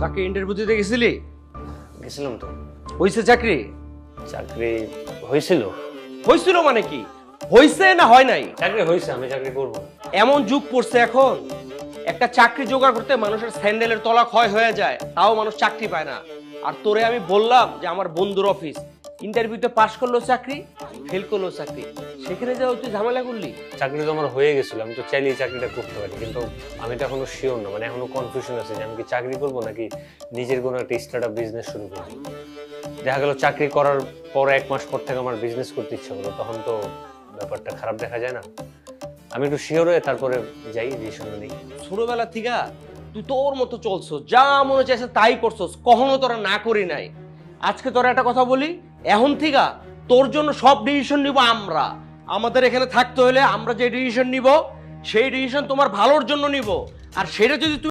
চাকরি ইন্টারভিউ দিতে গেছিলি? গেছিলাম তো। হইছে চাকরি? চাকরি হয়েছিল। হইছিল মানে কি? হইছে না হয় নাই? চাকরি হয়েছে, আমি চাকরি করব। এমন যুগ পড়ছে এখন, একটা চাকরি জোগাড় করতে মানুষের স্যান্ডেলের তলা ক্ষয় হয়ে যায়, তাও মানুষ চাকরি পায় না। আর তোরে আমি বললাম যে আমার বন্ধুর অফিস, ইন্টারভিউতে পাশ করলো চাকরি, ফেল করলো চাকরি, সেখানে যাও তুই ঝামেলা করলি। চাকরি তো আমার হয়ে গেছিল, আমি তো চাইলেই চাকরিটা করতে পারি, কিন্তু আমি তো এখনো শিওর না, মানে এখনো কনফিউশন আছে যে আমি কি চাকরি করব নাকি নিজের কোনো একটা স্টার্টআপ বিজনেস শুরু করব। দেখা গেল চাকরি করার পর 1 মাস পর থেকে আমার বিজনেস করতে ইচ্ছা হলো, তখন তো ব্যাপারটা খারাপ দেখা যায় না। আমি একটু শিওর হয়ে তারপরে যাই, ডিসিশন নিই। ছোটবেলা থেকে তুই তোর মতো চলছো, যা মনে চাইছে তাই করছস, কখনো তোরা না করি নাই। আজকে তোরা একটা কথা বলি, এখন থেকে তোর জন্য সব ডিসিশন নিব আমরা। আমাদের এখানে থাকতে হলে আমরা যে ডিসিশন নিব, সেই ডিসিশন তোমার ভালোর জন্য নিব। আর সেটা যদি তুই